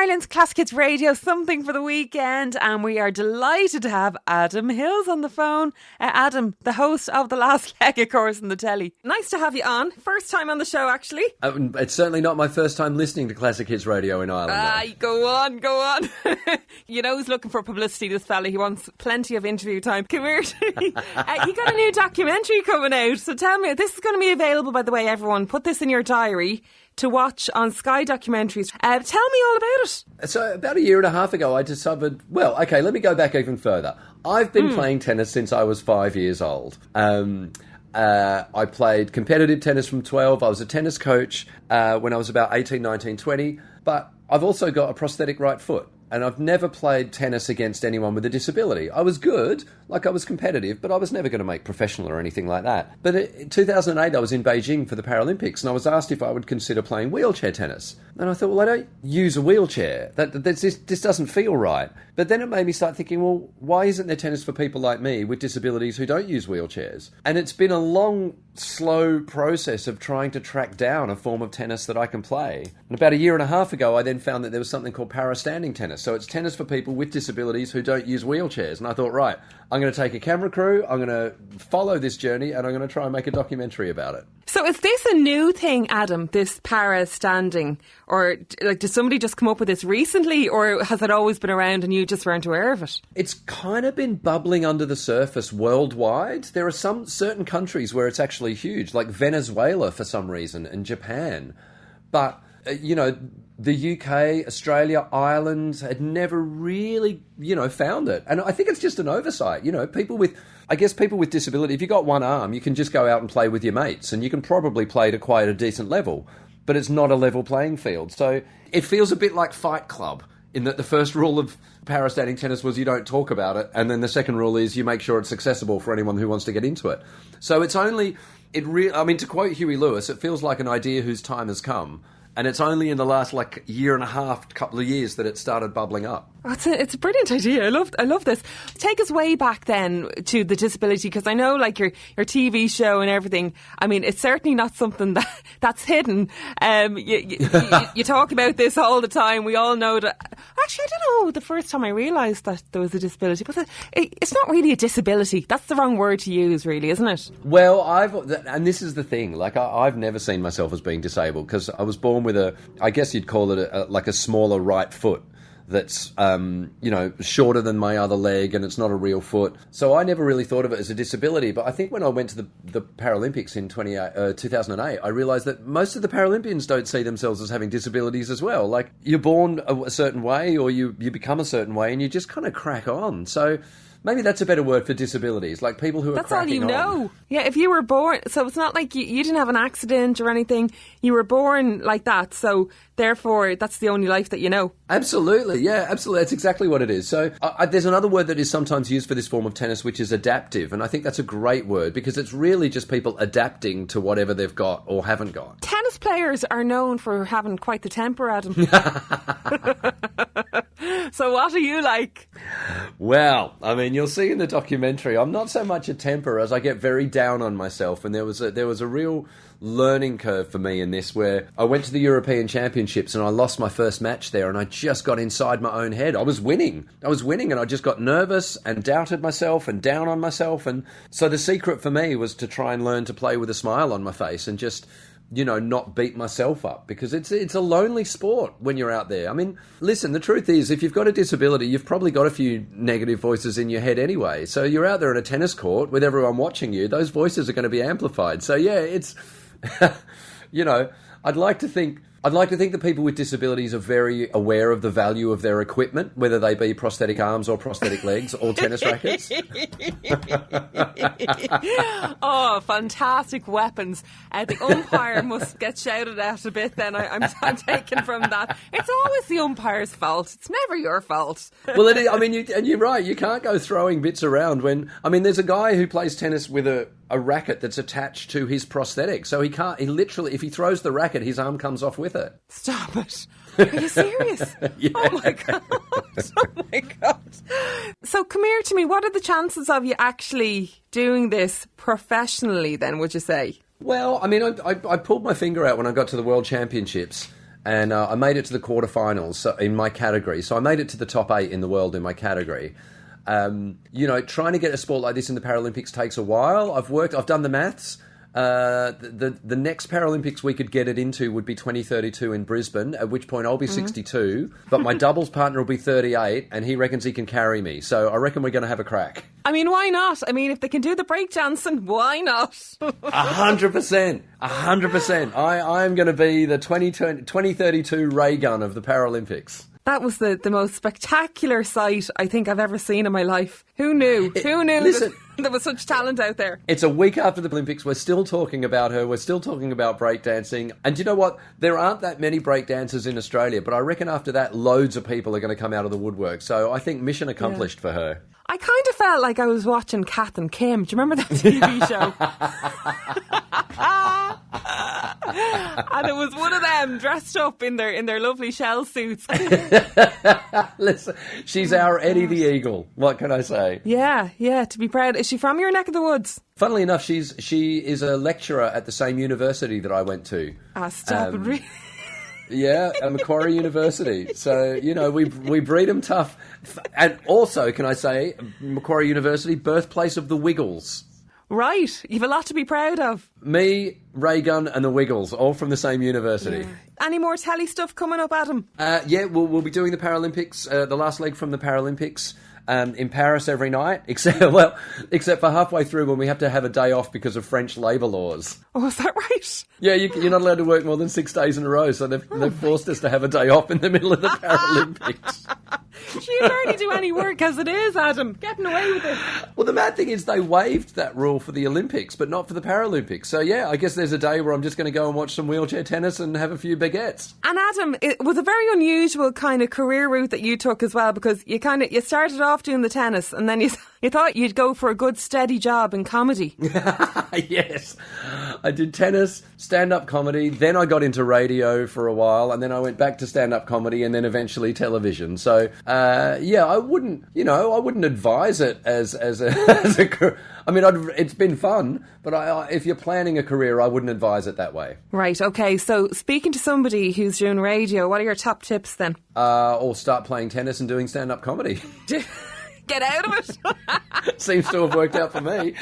Ireland's Classic Hits Radio, something for the weekend, and we are delighted to have Adam Hills on the phone. Adam, the host of The Last Leg, of course, on the telly. Nice to have you on. First time on the show, actually. It's certainly not my first time listening to Classic Hits Radio in Ireland. Go on. You know he's looking for publicity, this fella. He wants plenty of interview time. Come here to me. You got a new documentary coming out, so tell me, this is going to be available, by the way, everyone. Put this in your diary to watch on Sky Documentaries. Tell me all about it. So about a year and a half ago, I discovered, let me go back even further. I've been playing tennis since I was 5 years old. I played competitive tennis from 12. I was a tennis coach when I was about 18, 19, 20. But I've also got a prosthetic right foot. And I've never played tennis against anyone with a disability. I was good, I was competitive, but I was never going to make professional or anything like that. But in 2008, I was in Beijing for the Paralympics, and I was asked if I would consider playing wheelchair tennis. And I thought, well, I don't use a wheelchair. This doesn't feel right. But then it made me start thinking, well, why isn't there tennis for people like me with disabilities who don't use wheelchairs? And it's been a long, slow process of trying to track down a form of tennis that I can play. And about a year and a half ago, I then found that there was something called para-standing tennis. So it's tennis for people with disabilities who don't use wheelchairs. And I thought, right, I'm going to take a camera crew, I'm going to follow this journey, and I'm going to try and make a documentary about it. So is this a new thing, Adam, this para-standing? Or did somebody just come up with this recently, or has it always been around and you just weren't aware of it? It's kind of been bubbling under the surface worldwide. There are some certain countries where it's actually huge, like Venezuela for some reason, and Japan. But, the UK, Australia, Ireland had never really, found it. And I think it's just an oversight. People with disability, if you've got one arm, you can just go out and play with your mates, and you can probably play to quite a decent level. But it's not a level playing field. So it feels a bit like Fight Club, in that the first rule of para-standing tennis was you don't talk about it, and then the second rule is you make sure it's accessible for anyone who wants to get into it. So it's only, to quote Huey Lewis, it feels like an idea whose time has come. And it's only in the last year and a half, couple of years that it started bubbling up. Oh, it's a brilliant idea. I love this. Take us way back then to the disability, because I know your TV show and everything. I mean, it's certainly not something that's hidden. You talk about this all the time. We all know that. Actually, I don't know the first time I realised that there was a disability, but it's not really a disability. That's the wrong word to use, really, isn't it? Well, and this is the thing. I've never seen myself as being disabled, because I was born with I guess you'd call it a smaller right foot that's, shorter than my other leg, and it's not a real foot. So I never really thought of it as a disability. But I think when I went to the Paralympics in 2008, I realised that most of the Paralympians don't see themselves as having disabilities as well. You're born a certain way, or you become a certain way, and you just kind of crack on. So maybe that's a better word for disabilities, people who are cracking on. That's all you know. Yeah, if you were born, so it's not like you didn't have an accident or anything. You were born like that, so therefore that's the only life that you know. Absolutely, yeah, absolutely. That's exactly what it is. So there's another word that is sometimes used for this form of tennis, which is adaptive, and I think that's a great word, because it's really just people adapting to whatever they've got or haven't got. Tennis players are known for having quite the temper, Adam. So what are you like? Well, you'll see in the documentary, I'm not so much a temper as I get very down on myself, and there was a real learning curve for me in this, where I went to the European Championships and I lost my first match there, and I just got inside my own head. I was winning, and I just got nervous and doubted myself and down on myself. And so the secret for me was to try and learn to play with a smile on my face and just not beat myself up, because it's a lonely sport when you're out there. Listen, the truth is, if you've got a disability, you've probably got a few negative voices in your head anyway. So you're out there at a tennis court with everyone watching you, those voices are going to be amplified. So yeah, it's, I'd like to think that people with disabilities are very aware of the value of their equipment, whether they be prosthetic arms or prosthetic legs or tennis rackets. Oh, fantastic weapons. The umpire must get shouted at a bit then. I'm taken from that. It's always the umpire's fault. It's never your fault. Well, it is, and you're right. You can't go throwing bits around when... there's a guy who plays tennis with a racket that's attached to his prosthetic. So he literally, if he throws the racket, his arm comes off with it. Stop it. Are you serious? Yeah. Oh my God. Oh my God. So come here to me. What are the chances of you actually doing this professionally then, would you say? Well, I pulled my finger out when I got to the World Championships, and I made it to the quarterfinals in my category. So I made it to the top 8 in the world in my category. Trying to get a sport like this in the Paralympics takes a while. I've done the maths. The next Paralympics we could get it into would be 2032 in Brisbane, at which point I'll be 62, but my doubles partner will be 38, and he reckons he can carry me. So I reckon we're going to have a crack. I mean, why not? I mean, if they can do the breakdancing, why not? 100%. 100%. I am going to be the 2032 ray gun of the Paralympics. That was the most spectacular sight I think I've ever seen in my life. Who knew? Who knew listen, there was such talent out there? It's a week after the Olympics. We're still talking about her. We're still talking about breakdancing. And you know what? There aren't that many breakdancers in Australia, but I reckon after that, loads of people are going to come out of the woodwork. So I think mission accomplished for her. I kind of felt like I was watching Kath and Kim. Do you remember that TV show? And it was one of them dressed up in their lovely shell suits. Listen, she's our Eddie the Eagle. What can I say? Yeah, to be proud. Is she from your neck of the woods? Funnily enough, she is a lecturer at the same university that I went to. Stop it, really? Yeah, at Macquarie University. So, we breed them tough. And also, can I say, Macquarie University, birthplace of the Wiggles. Right, you've a lot to be proud of. Me, Ray Gun and the Wiggles, all from the same university. Yeah. Any more telly stuff coming up, Adam? We'll be doing the Paralympics, the last leg from the Paralympics. In Paris every night, except for halfway through when we have to have a day off because of French labour laws. Oh, is that right? Yeah, you're not allowed to work more than 6 days in a row, so they've forced us to have a day off in the middle of the Paralympics. You barely do any work as it is, Adam. Getting away with it. Well, the mad thing is they waived that rule for the Olympics, but not for the Paralympics. So, yeah, I guess there's a day where I'm just going to go and watch some wheelchair tennis and have a few baguettes. And Adam, it was a very unusual kind of career route that you took as well, because you started off doing the tennis and then you thought you'd go for a good steady job in comedy. Yes. I did tennis, stand-up comedy, then I got into radio for a while, and then I went back to stand-up comedy and then eventually television. So, I wouldn't advise it as a career. I mean, it's been fun, but if you're planning a career, I wouldn't advise it that way. Right, okay. So speaking to somebody who's doing radio, what are your top tips then? Or start playing tennis and doing stand-up comedy. Get out of it. Seems to have worked out for me.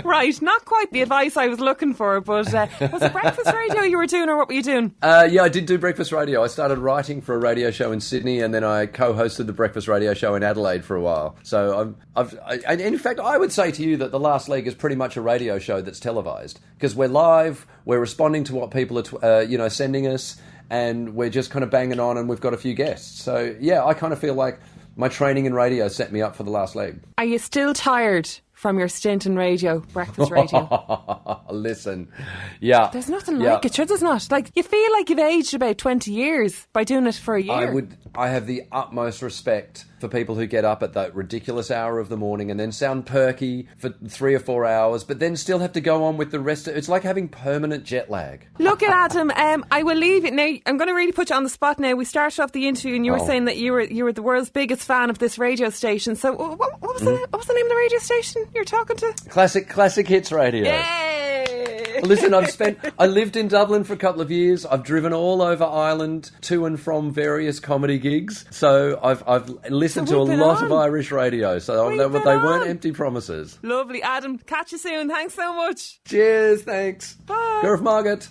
Right, not quite the advice I was looking for, but was it breakfast radio you were doing, or what were you doing? I did do breakfast radio. I started writing for a radio show in Sydney, and then I co-hosted the breakfast radio show in Adelaide for a while. So and in fact, I would say to you that the last leg is pretty much a radio show that's televised, because we're live, we're responding to what people are sending us, and we're just kind of banging on, and we've got a few guests. So yeah, I kind of feel like my training in radio set me up for the last leg. Are you still tired from your stint in radio, breakfast radio? Listen, yeah. There's nothing like it, sure there's not. Like, you feel like you've aged about 20 years by doing it for a year. I have the utmost respect for people who get up at that ridiculous hour of the morning and then sound perky for 3 or 4 hours, but then still have to go on with the rest of it. It's like having permanent jet lag. Look at Adam, I will leave it now. I'm going to really put you on the spot now. We started off the interview and you were saying that you were the world's biggest fan of this radio station. So what was the name of the radio station you're talking to? Classic Hits Radio. Yay! Listen, I lived in Dublin for a couple of years. I've driven all over Ireland to and from various comedy gigs. So I've listened to a lot of Irish radio. So they weren't empty promises. Lovely. Adam, catch you soon. Thanks so much. Cheers, thanks. Bye. Gurf Margaret.